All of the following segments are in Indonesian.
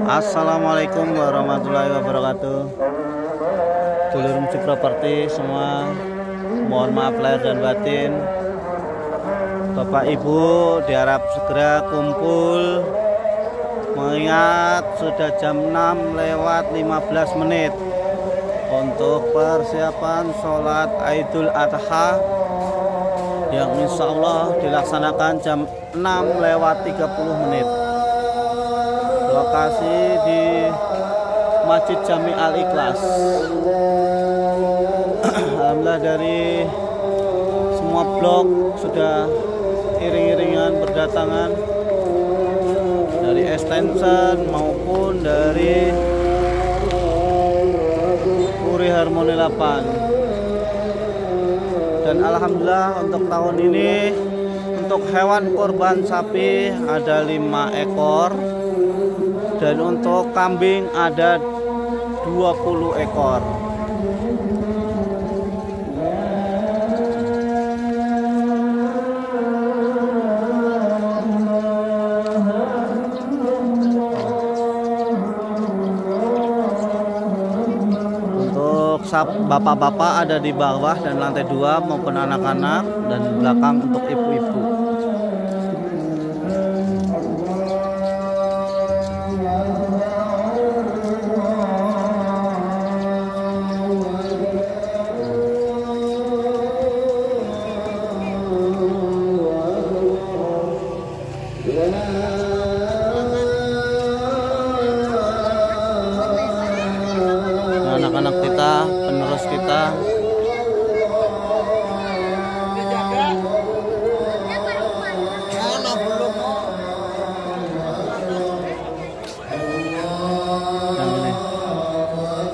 Assalamualaikum warahmatullahi wabarakatuh. Dulur Muji Properti semua, mohon maaf lahir dan batin. Bapak Ibu diharap segera kumpul, mengingat sudah jam 6:15 untuk persiapan sholat Idul Adha yang insya Allah dilaksanakan jam 6:30. Lokasi di Masjid Jami Al-Ikhlas. Alhamdulillah dari semua blok sudah iring-iringan berdatangan, dari extension maupun dari Puri Harmoni 8. Dan alhamdulillah untuk tahun ini untuk hewan kurban sapi ada 5 ekor. Dan untuk kambing ada 20 ekor. Untuk bapak-bapak ada di bawah dan lantai 2 maupun anak-anak, dan belakang untuk ibu-ibu. Anak-anak kita, penerus kita.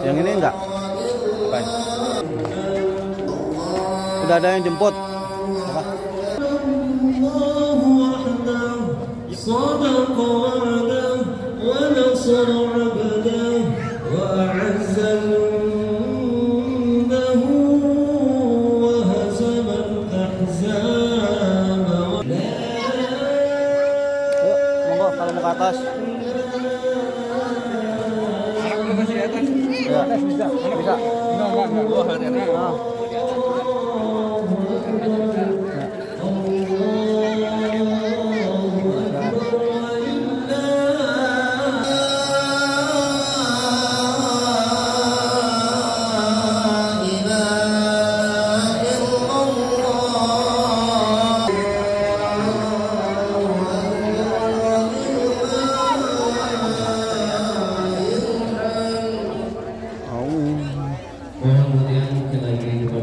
Yang ini enggak? Udah ada yang jemput. Kalau mau ke atas. Ya, bisa. Enggak.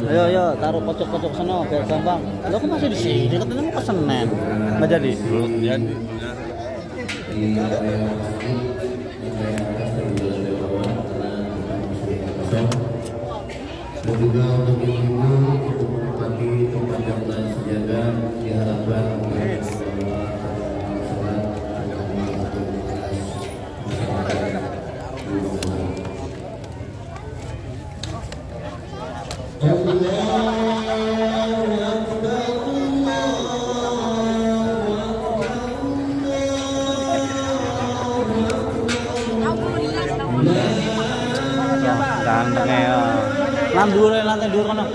Ayo, taruh pojok-pojok sana biar gampang. Lo kan masih di sini, katanya mau ke Senen. Nggak jadi? Jadi. Dan juga untuk ibu menempati tempat yang telah disediakan, diharapkan ganteng ya. Lantai dulu kan.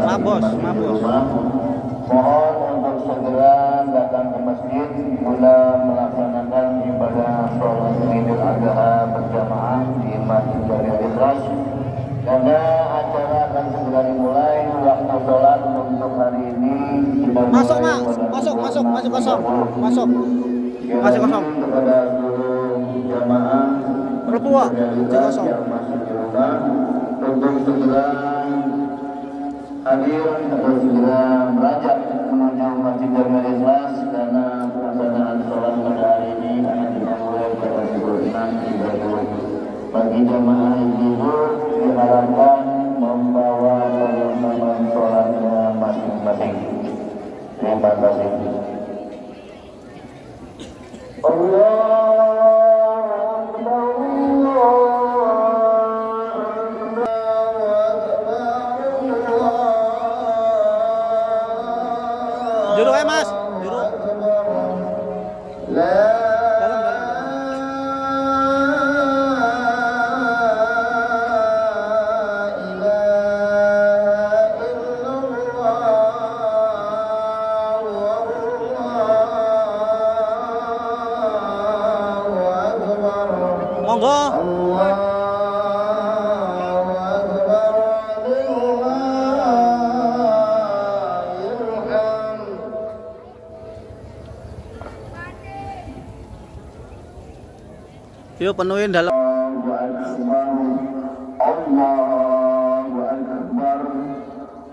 Mabos. Mohon untuk segera datang ke masjid guna melaksanakan ibadah sholat Idul Adha berjamaah di Masjid Jamiah Ikhlas. Karena acara akan segera dimulai, waktu sholat untuk hari ini Masuk kosong. Masih kosong. Kepada seluruh jamaah Perempuan, kosong. yang masih di rumah untuk segera hadir atau segera beranjak menuju Masjid Jamiah Ikhlas karena pelaksanaan sholat pada hari ini akan dimulai pada pukul 6.30. Bagi jamaah ibu diharapkan membawa perlengkapan sholatnya masing-masing. Terima kasih. Juru Mas, juru. Monggo. Yuk penuhin dalam.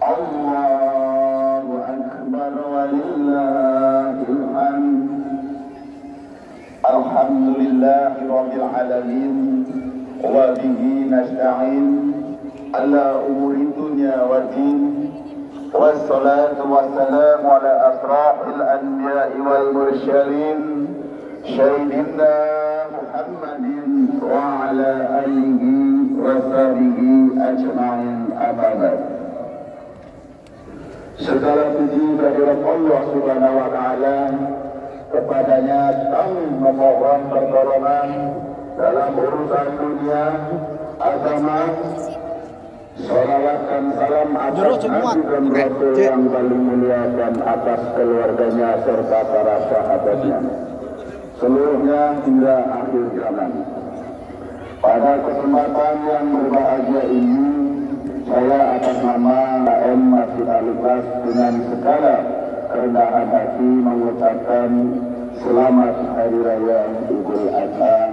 Allahu Akbar walillahil hamd. Alhamdulillahirabbil alamin wa bihi nasta'in ala umuri dunya waddin. Wassalatu wassalamu ala asrafil anbiya'i wal mursalin sayyidina Muhammadin wa ala alihi wa sahbihi ajma'in, amma ba'd. Segala puji kehadirat Allah Subhanahu wa taala, kepadanya kami memohon pertolongan dalam urusan dunia, agama. Salawat dan salam atas Nabi dan Rasul yang paling mulia dan atas keluarganya serta para sahabatnya seluruhnya hingga akhir zaman. Pada kesempatan yang berbahagia ini, saya atas nama KM Masjid Al-Ikhlas dengan segala kerendahan hati mengucapkan selamat Hari Raya Idul Adha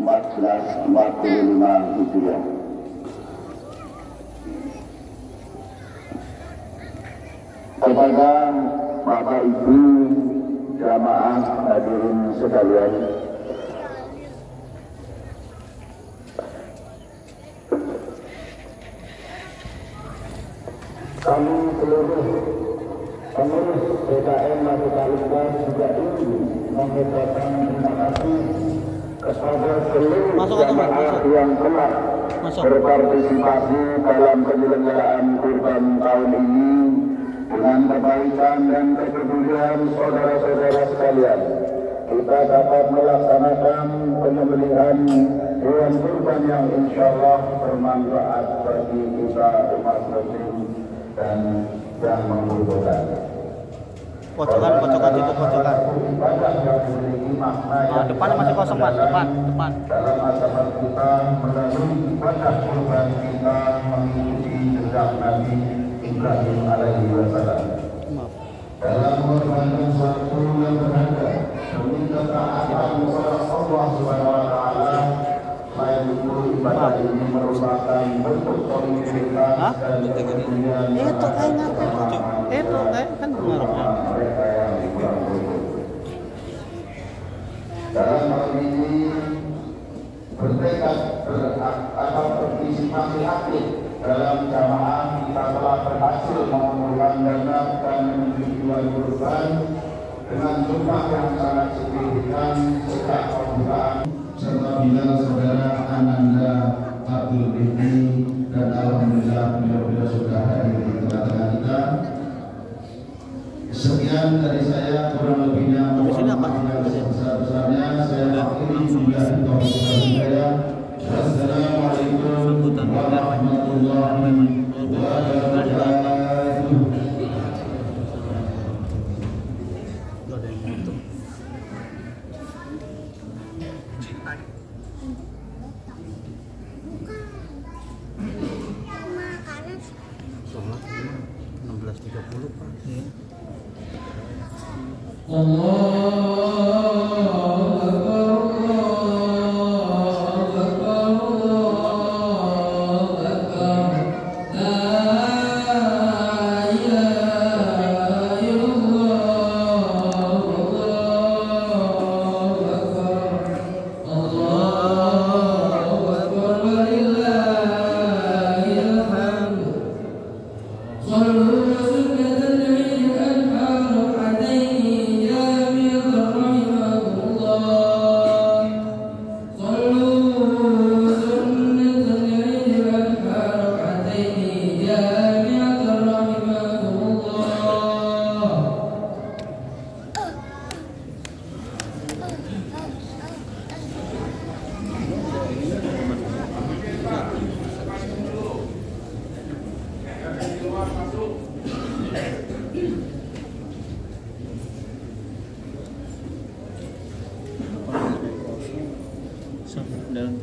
1445 Hijriah. Kepada Bapak Ibu jamaah hadirin sekalian, kami seluruh pengurus PKM Masjid Al-Ikhlas juga ingin mengucapkan terima kasih kepada seluruh jamaah yang telah berpartisipasi dalam penyelenggaraan Kurban tahun ini dengan kebaikan dan kepedulian saudara-saudara sekalian. Kita dapat melaksanakan penyembelihan hewan kurban yang insya Allah bermanfaat bagi kita umat muslim dan yang membutuhkan. Pojokan itu pojokan. Depannya masih kosong Mas, depan. Dalam masyarakat kita melalui ibadah kurban kita mengikuti jejak Nabi Ibrahim alaihi wasallam. Dalam mengorbankan suatu yang berharga demi ketaatan kepada Allah Subhanahu wa taala, selain itu ibadah ini merupakan bentuk solidaritas dan kepedulian. Itu kayaknya itu kan mengarahnya. Mereka yang kurang beruntung. Dalam hal ini bertekad atau berpartisipasi aktif dalam jamaah, kita telah berhasil mengumpulkan dana dan menyetujui hewan kurban dengan jumlah yang sangat signifikan sejak pembukaan, serta bila saudara Ananda Abdul Bini dan alhamdulillah beliau sudah hadir di tengah-tengah kita. Sekian dari saya, kurang lebihnya mohon maaf yang sebesar-besarnya. Saya akhiri bila itu. Wassalamualaikum Sholat 16.30 Pak. Dan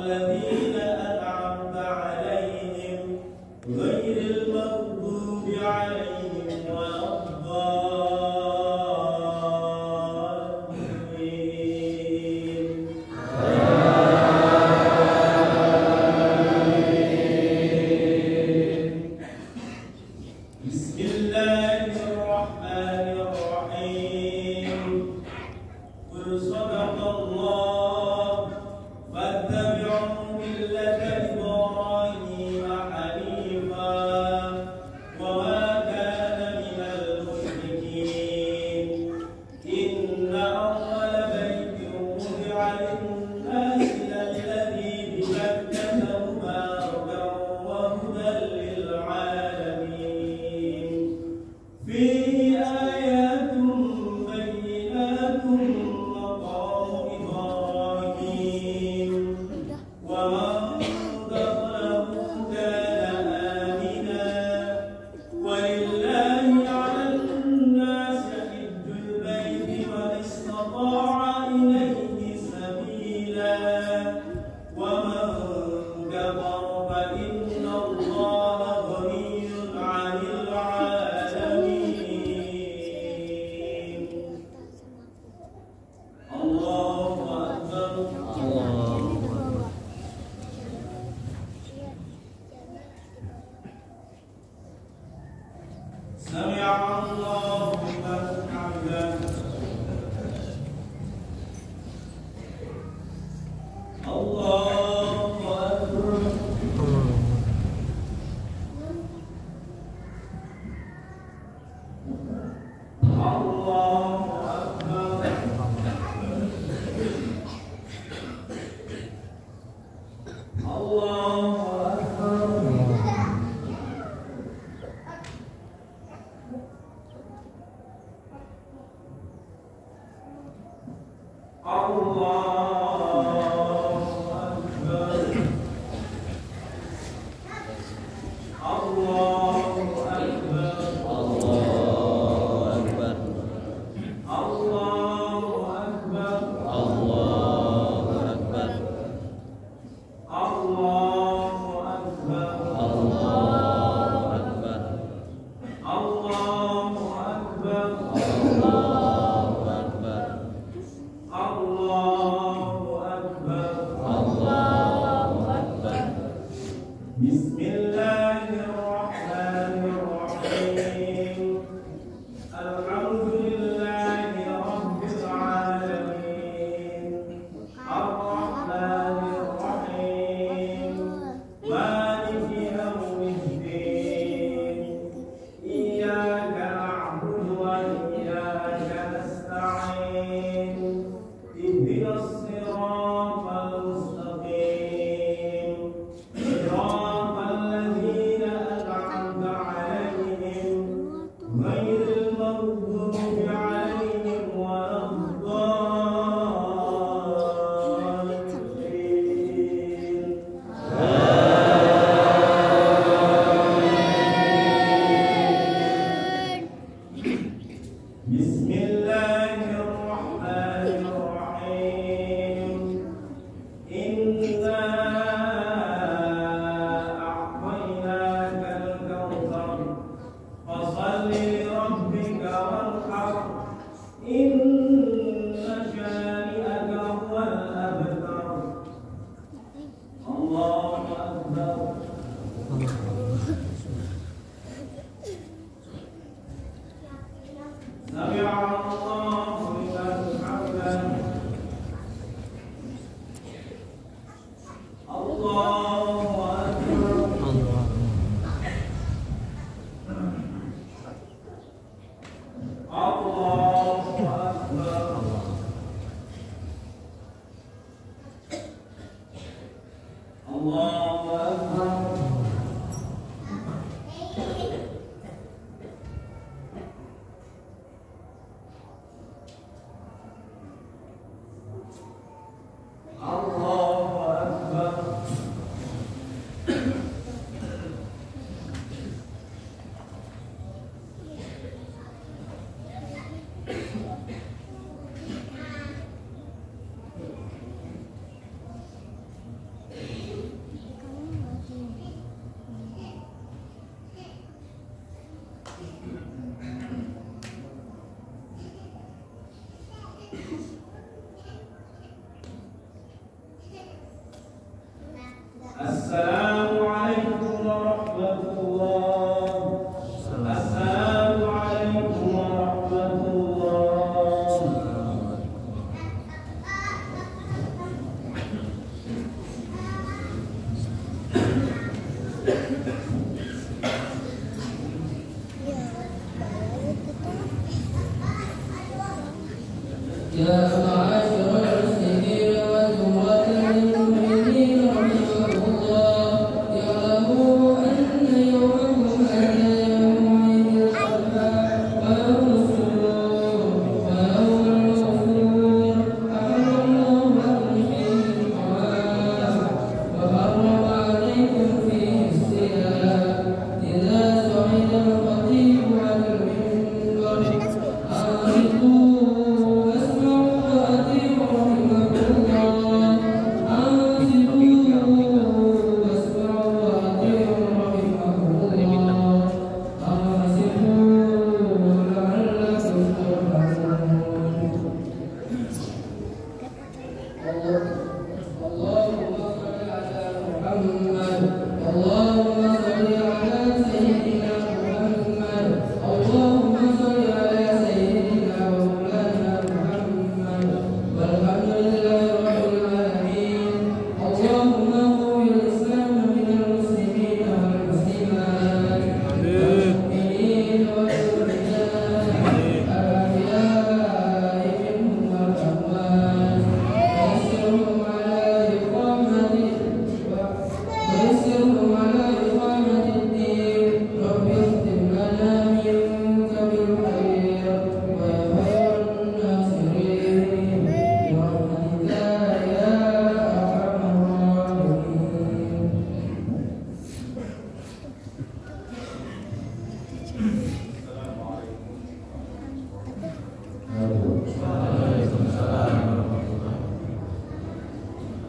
الذين أنعمت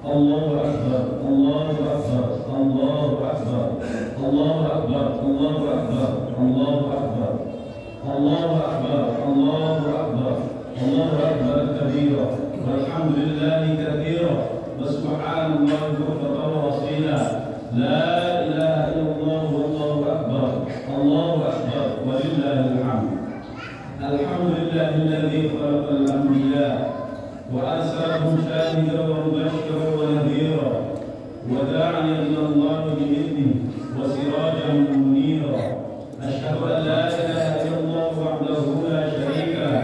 الله أكبر الله أكبر الله أكبر الله أكبر الله أكبر الله أكبر الله أكبر الله أكبر الله أكبر كبيرا والحمد لله كثيرا وسبحان الله بكرة وأصيلا لا إله إلا الله والله أكبر الله أكبر ولله الحمد. الحمد لله الذي خلق الأنبياء وأرسلهم شاهدا ومبشرا ونذيرا وداعيا إلى الله بإذنه وسراجا منيرا. أشهد أن لا إله إلا الله وحده لا شريك له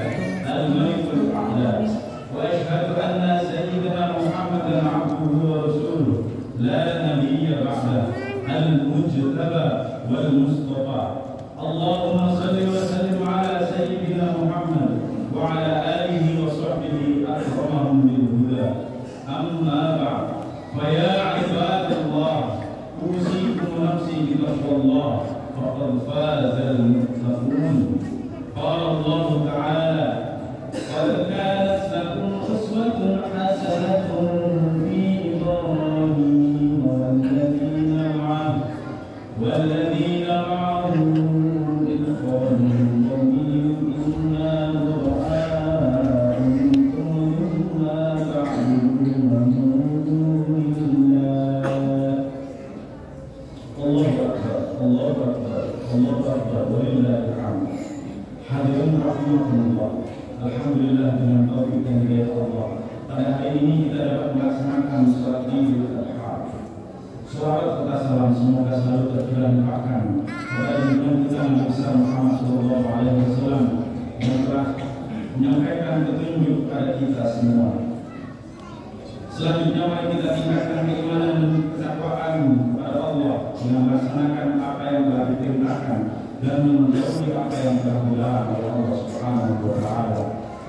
الملك الأعلى وأشهد أن سيدنا محمدا عبده ورسوله لا نبي بعده المجتبى والمصطفى. اللهم صل وسلم على سيدنا محمد وعلى آله وصحبه أكرمهم بالهدى. أما بعد فيا عباد الله أوصيكم ونفسي بتقوى الله فقد فاز المتقون. قال الله تعالى قد كانت لكم أسوة حسنة في إبراهيم والذين معه إذ قالوا لقومهم إنا براء منكم ومما تعبدون من دون الله. الله أكبر الله أكبر الله أكبر ولله الحمد. Hadirin rahimakumullah. Alhamdulillah dengan taufik dan hidayah Allah, pada hari ini kita dapat melaksanakan sholat Idul Adha. Salawat serta salam semoga selalu tercurahkan kepada junjungan kita Nabi besar Muhammad SAW yang telah menyampaikan petunjuk kepada kita semua. Selanjutnya mari kita tingkatkan keimanan dan ketakwaan kepada Allah dengan melaksanakan apa yang telah diperintahkan dan menjauhi apa yang telah dilarang oleh Allah Subhanahu wa taala.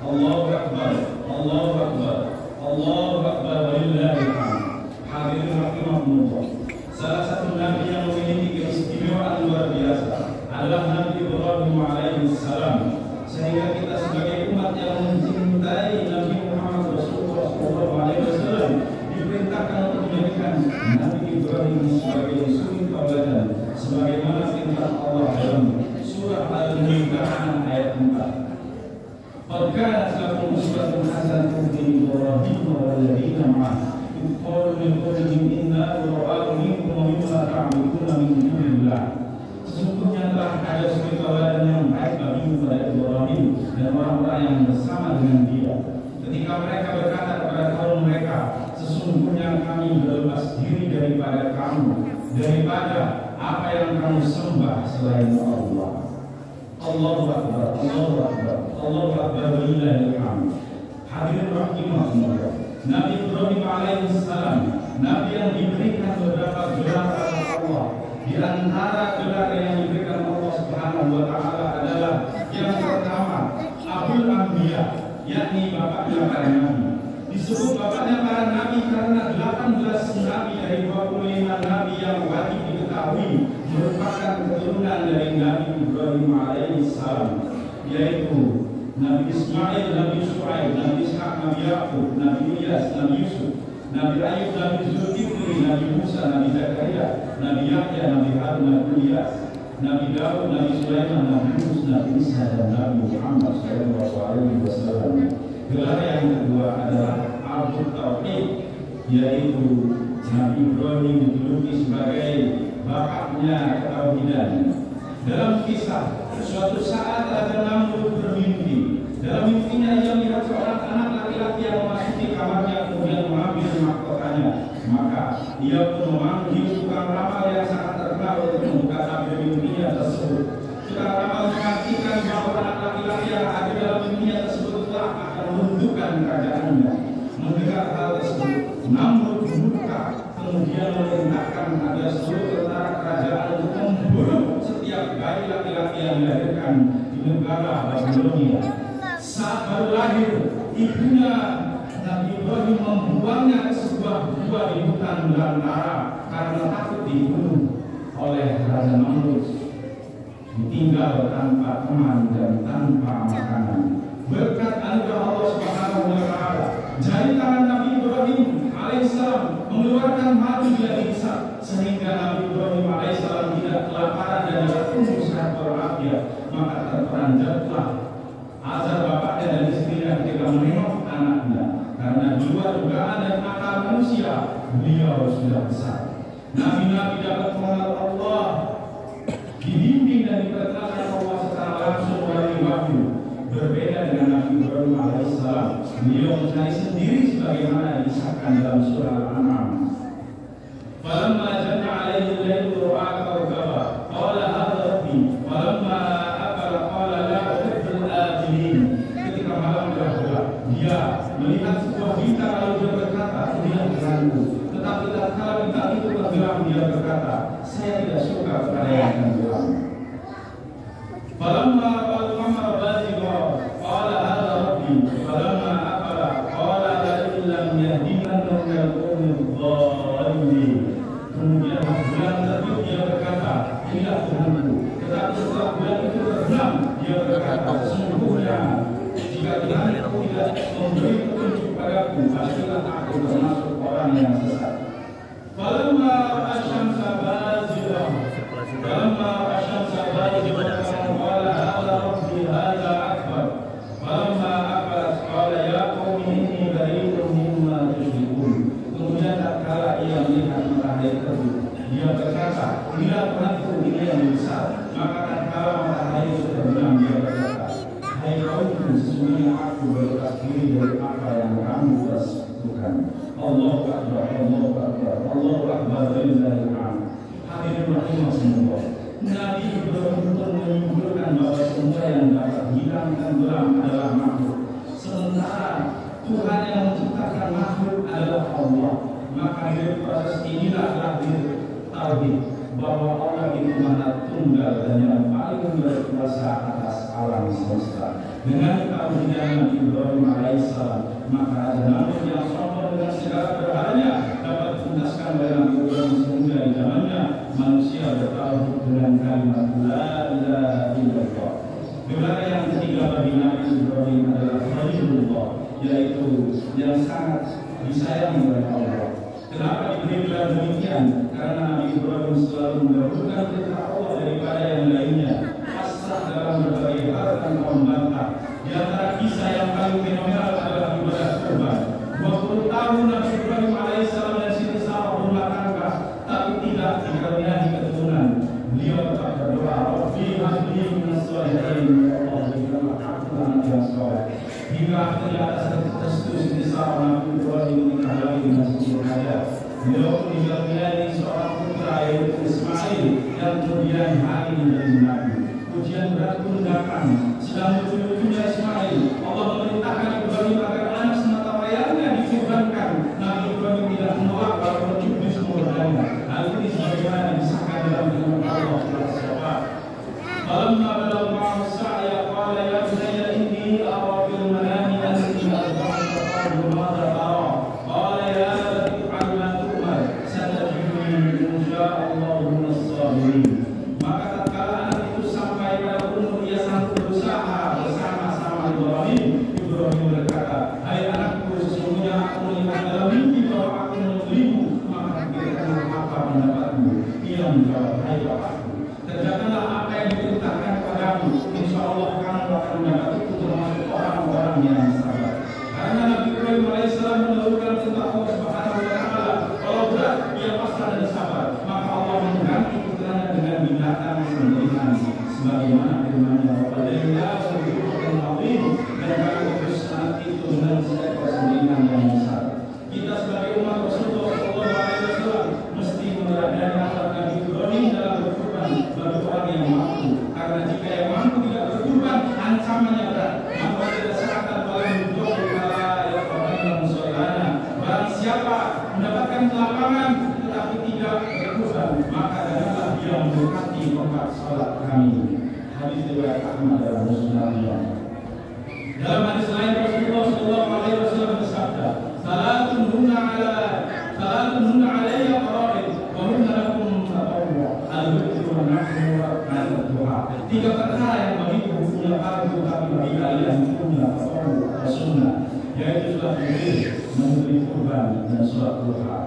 Allahu Akbar, Allahu Akbar, Allahu Akbar walillahil hamd. Hadirin rahimakumullah. Salah satu nabi yang memiliki keistimewaan luar biasa adalah Nabi Ibrahim alaihi salam. Sehingga kita sebagai umat yang mencintai Nabi Muhammad Rasulullah SAW diperintahkan untuk menjadikan Nabi Ibrahim sebagai suri tauladan, sebagaimana perintah Allah dalam surah Al-Mumtahanah ayat 4. Qad kanat lakum uswatun hasanatun fi Ibrahim walladzina ma'ahu idh qalu liqaumihim inna bura'a'u minkum wa mimma ta'buduna min dunillah. Sesungguhnya telah ada suri tauladan yang baik bagi pada Ibrahim dan orang-orang yang bersama dengan dia. Ketika mereka berkata kepada kaum mereka, sesungguhnya kami berlepas diri daripada kamu, daripada apa yang kamu sembah selain Allah. Allahu Akbar, Allahu Akbar, Allahu Akbar walillahil hamd. Hadirin rahimakumullah. Nabi Ibrahim alaihi salam, nabi yang diberikan beberapa gelar oleh Allah. Di antara gelar yang diberikan Allah Subhanahu wa taala adalah yang pertama, Abul Anbiya, yakni bapaknya para nabi. Disebut bapaknya para nabi karena 18 nabi dari 25 nabi yang wajib diketahui merupakan keturunan dari Nabi Ibrahim alaihi salam, yaitu Nabi Ismail, Nabi Shu'aib, Nabi Ishaq, Nabi Yaqub, Nabi Ilyas, Nabi Yusuf, Nabi Ayub, Nabi Zulkifli, Nabi Musa, Nabi Zakaria, Nabi Yahya, Nabi Harun, Nabi Ilyas, Nabi Daud, Nabi Sulaiman, Nabi Yunus, Nabi Isa, dan Nabi Muhammad SAW. Gelar yang kedua adalah Abdul Tauhid, yaitu Nabi Ibrahim dijuluki sebagai bapaknya ketauhidan. Dalam kisah, suatu saat Raja Namrud bermimpi. Dalam mimpinya ia melihat seorang anak laki-laki yang memasuki kamarnya kemudian mengambil mahkotanya. Maka ia pun memanggil tukang ramal yang sangat terkenal untuk membuka tabir mimpinya tersebut. Tukang ramal memastikan bahwa anak laki-laki yang ada dalam mimpinya tersebut telah akan menundukkan kerajaannya. Mendengar hal tersebut, Namrud murka, kemudian memerintahkan agar seluruh tentara kerajaan untuk membunuh setiap bayi laki-laki yang dilahirkan di negara Babilonia. Saat baru lahir, ibunya Nabi Ibrahim membuangnya ke sebuah gua di hutan belantara karena takut dibunuh oleh Raja Namrud. Ditinggal tanpa teman dan tanpa makanan. Berkat anugerah Allah Subhanahu wa taala, jari tangan Nabi Ibrahim alaihissalam mengeluarkan madu bila dihisap, sehingga Nabi Ibrahim alaihissalam tidak kelaparan dan tidak tumbuh sehat walafiat. Maka terperanjatlah azab bapaknya dan istrinya ketika menengok anaknya, karena di luar dugaan dan akal manusia beliau sudah besar. Nabi-nabi dapat mengenal Allah, dibimbing dan diperkenalkan Allah secara langsung melalui wahyu. Berbeda dengan Nabi Ibrahim alaihissalam, beliau mencari sendiri sebagaimana disahkan dalam surah Al-An'am. Falamma janna alaihi al-lailu ra'a kawkaba qala hadha rabbi falamma afala qala la uhibbul afilin. Ketika malam telah gelap, dia melihat sebuah bintang lalu dia berkata, inilah Tuhanku. Tetapi tatkala bintang itu tenggelam, dia berkata, saya tidak suka kepada yang tenggelam. Falamma al-qamara bazigha qala hadha rabbi falamma afala qala la illam yahdina al-qawmi. Kemudian bulan terbit, dia berkata, inilah Tuhanku. Tetapi setelah bulan itu terbenam, dia berkata, sesungguhnya jika Tuhan itu tidak memberi petunjuk padaku, pastilah aku termasuk orang yang sesat. Falamma asy-syamsa bazigha falamma asy-syamsa bazigha qala hadza rabbi hadza akbar falamma afalat qala ya qaumi inni bari'un mimma tusyrikun. Kemudian tatkala ia melihat matahari terbit, dia berkata, inilah Tuhanku, ini yang besar. Maka tatkala matahari itu terbenam, dia berkata, hai kaumku, sesungguhnya aku berlepas diri dari apa yang kamu persekutukan. Allahu Akbar, Allahu Akbar, Allahu Akbar, walillahil hamd. Hadirin rahimakumullah. Nabi Ibrahim pun menyimpulkan bahwa semua yang dapat hilang dan gelap adalah makhluk, sementara Tuhan yang menciptakan makhluk adalah Allah. Maka dari proses inilah lahir tauhid bahwa Allah itu Maha Tunggal dan yang paling berkuasa atas alam semesta. Dengan tauhidnya Nabi Ibrahim alaihissalam, maka ada nabi yang sombong dengan segala berhalanya dapat dituntaskan oleh Nabi Ibrahim, sehingga di zamannya manusia bertauhid dengan kalimat la ilaha illallah. Gelar yang ketiga bagi Nabi Ibrahim adalah Khalilullah, yaitu yang sangat disayangi oleh Allah. Kenapa diberi gelar demikian? Karena Nabi Ibrahim selalu mendahulukan perintah Allah daripada yang lainnya, pasrah dalam berbagai hal tanpa membantah. Di antara kisah yang paling fenomenal adalah ibadah kurban. 20 tahun Nabi Ibrahim alaihissalam dan Siti Sarah berumah tangga, tapi tidak dikaruniai keturunan. Beliau tetap berdoa, Rabbi habli minas sholihin, ya Allah, berikanlah aku anak yang saleh. Hingga akhirnya atas restu Siti Sarah, Nabi Ibrahim menikah lagi dengan Siti Hajar. Beliau pun dikaruniai seorang putra yaitu Ismail, yang kemudian hari menjadi nabi. Ujian berat pun datang. Sedang lucu-lucunya Ismail, Allah memerintahkan Ibrahim agar anak semata wayangnya dikurbankan. Nabi Ibrahim tidak menolak walau mencubit mudanya. Hal ini sebagaimana disahkan dalam firman Allah SWT. Falamma balagha ma'ahu as-sa'ya qala ya bunayya inni ara fil manami anni adbahtuka fanzur madza tara. Qala ya abati if'al ma tu'mar satajiduni insya'Allahu minas sabirin. Maka tatkala anak itu sampai pada umur ia sanggup berusaha bersama-sama Ibrahim berkata, hai anakku, sesungguhnya aku melihat dalam mimpi bahwa aku membelimu, maka berikanlah apa pendapatmu. Ia menjawab, hai bapakku, kerjakanlah apa yang diperintahkan kepadamu, insya Allah kamu akan mendapat itu termasuk orang-orang yang sabar. Karena Nabi Ibrahim alaihissalam mendahulukan perintah Allah Subhanahu wa Ta'ala, kalau berat dia pasrah dan sabar, maka Allah mengganti putranya dengan binatang sembelihan, sebagaimana firman-Nya, dan kami berusaha itu dengan seekor sembelihan yang besar. Kita sebagai umat Rasulullah SAW mesti meneladani akhlak Nabi Ibrahim dalam berkurban bagi orang yang mampu. Karena jika yang mampu tidak berkurban, ancamannya berat. Maka tidak serahkan paling hidup kepada yang orang yang musolana. Barang siapa mendapatkan kelapangan tetapi tidak berkurban, maka janganlah dia mendekati tempat salat kami. Hadis riwayat Ahmad dan Muslim. Dalam hadis lain Rasulullah SAW bersabda, salatun hunna alayya qara'id wa hunna lakum tatawwu al-witr wa nahwu al-duha. Tiga perkara yang bagiku hukumnya fardu, tapi bagi kalian hukumnya tatawwu, sunnah. yaitu sholat witir, memberi kurban dan sholat duha.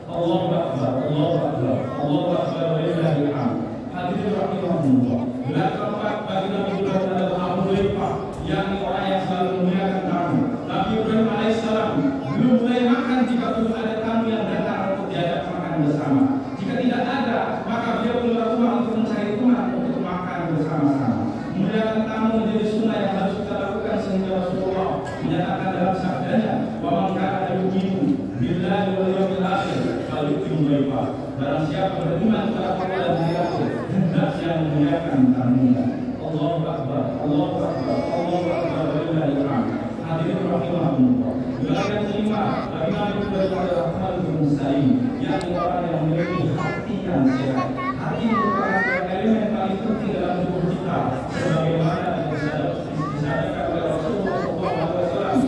Allahu Akbar, Allahu Akbar, Allahu Akbar, walillahil hamd. Hadirin rahimahumullah. Gelar keempat bagi Nabi Ibrahim adalah Abu Dhaifah, yakni orang yang selalu memuliakan tamu. Nabi Ibrahim alaihissalam belum mulai makan jika belum ada tamu yang datang untuk diajak makan bersama. Jika tidak ada, maka beliau keluar rumah untuk mencari teman untuk makan bersama-sama. Memuliakan tamu menjadi sunnah yang harus kita lakukan sehingga Rasulullah menyatakan dalam sabdanya, "Wa man kana yu'minu billahi wal yawmil akhir falyukrim dhaifah." Barang siapa beriman kepada Allah dan hari akhir, hendaknya memuliakan tamunya. Allahu Akbar, Allahu Akbar, Allahu Akbar, walillahil hamd. Hadirin rahimahumullah. Gelar yang kelima bagi Nabi Ibrahim adalah Khalifun Salim, yakni orang yang memiliki hati yang sehat. Hati merupakan elemen paling penting dalam tubuh kita, sebagaimana disabdakan oleh Rasulullah SAW.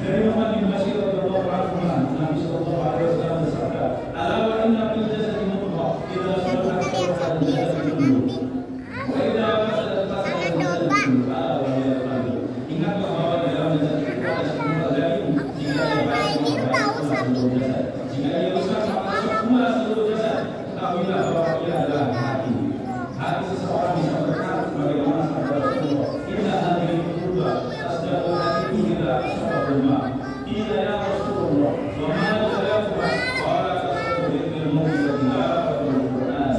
Dari Muhammad bin Bashir radhiyallahu anhu, Nabi SAW bersabda, "Ala wa inna fil jasadi mudghah, idza salahat salaha al-jasadu kulluh, wa idza fasadat fasada al-jasadu kulluh, ala wa hiya al-qalb." Ingatlah bahwa di dalam jasad itu ada sebuah jarum, jika ia baik maka seluruh jasad, jika ia rusak maka semua seluruh jasad. Ketahuilah bahwa ia adalah hati. Hati seseorang bisa berkata sebagaimana sabda Rasulullah, "Inna hadhihi al-qulub tasdaqu hati ila sababuma." Ila ya Rasulullah, wa ma talafa qala tasdaqu bil mawt wa tilawatul Qur'an.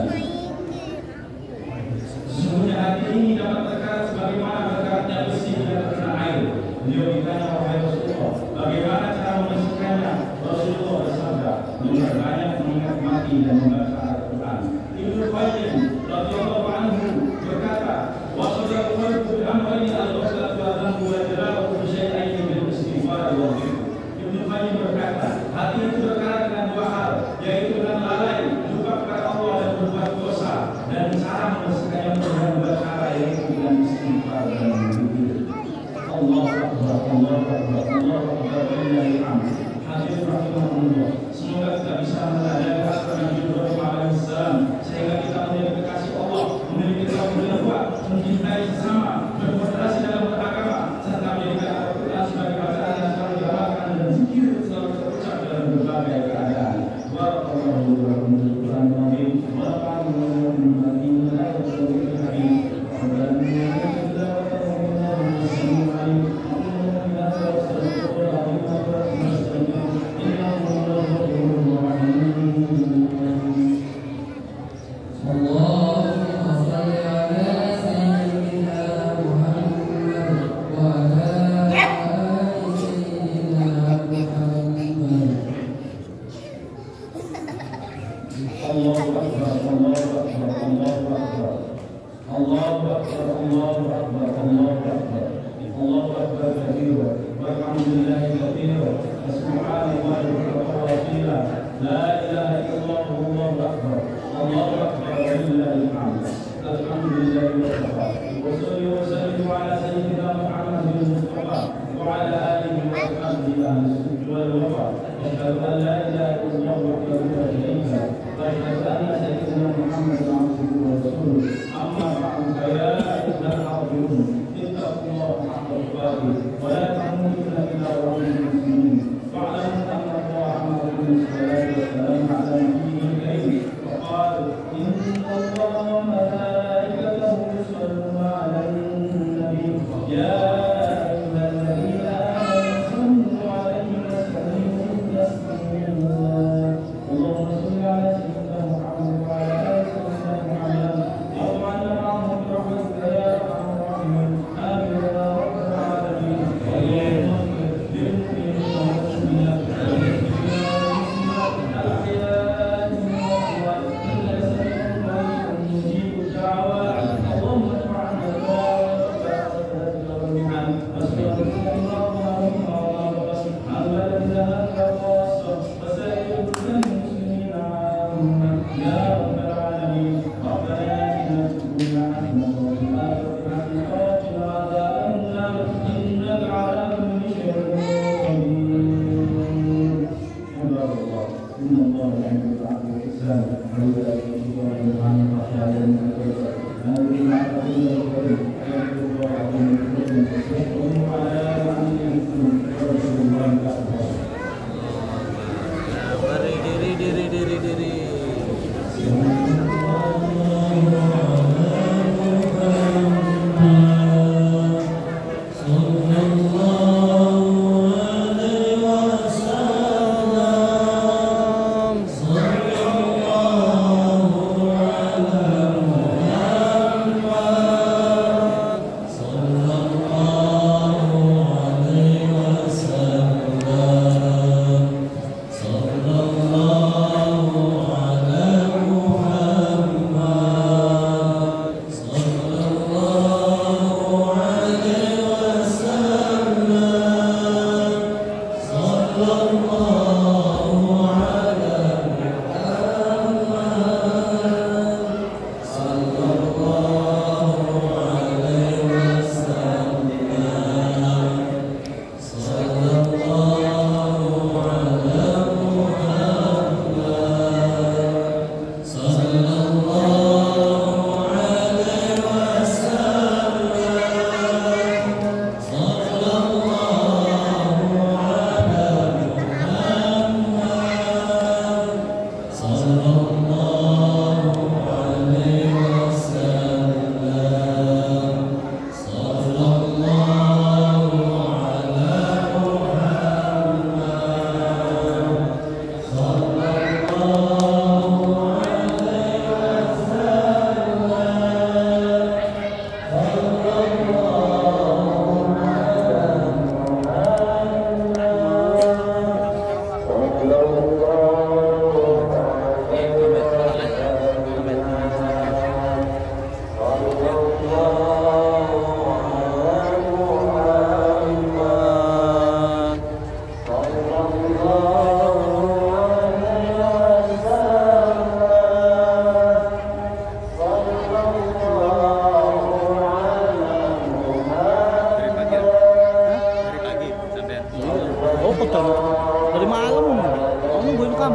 Sesungguhnya hati ini dapat berkarat sebagaimana berkaratnya besi yang terkena air. Beliau ditanya, "Wahai Rasulullah, bagaimana cara membersihkannya?" Rasulullah bersabda, "Memperbanyak mengingat mati dan membaca Al-Quran." Ibnu Qayyim radhiyallahu anhu berkata, "Wa sadaqu bil amali al-ghusl wa dhanbu wa tilawatu syai'ain bil istighfar wa dzikr." Ibnu Qayyim berkata, hati itu berkarat dengan dua hal, yaitu dengan lalai, lupa kepada Allah dan berbuat dosa, dan cara membersihkannya dengan dua cara, yaitu dengan istighfar dan dzikir. Allahu Akbar, Allahu Akbar, Allahu Akbar, walillahil hamd. Hadirin rahimahumullah. Semoga kita bisa meneladani hasrat Nabi Ibrahim alaihissalam sehingga kita menjadi kekasih Allah, memiliki tauhid dan kuat, mencintai sesama, bermoderasi dalam beragama, serta menjadikan Al-Quran sebagai bacaan yang selalu diamalkan dan zikir selalu terucap dalam berbagai keadaan. Barakallahu lakum fil Qur'anil azim wa nafa'ani bima fihi min ayatin wa hakim. Thank you.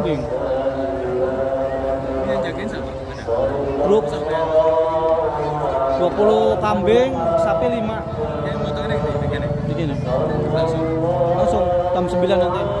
kambing. Ini yang jagain siapa? Ada. Grup Sampai 20 kambing, sapi 5. yang motornya ini begini. Begini. Langsung. Langsung jam 9 nanti.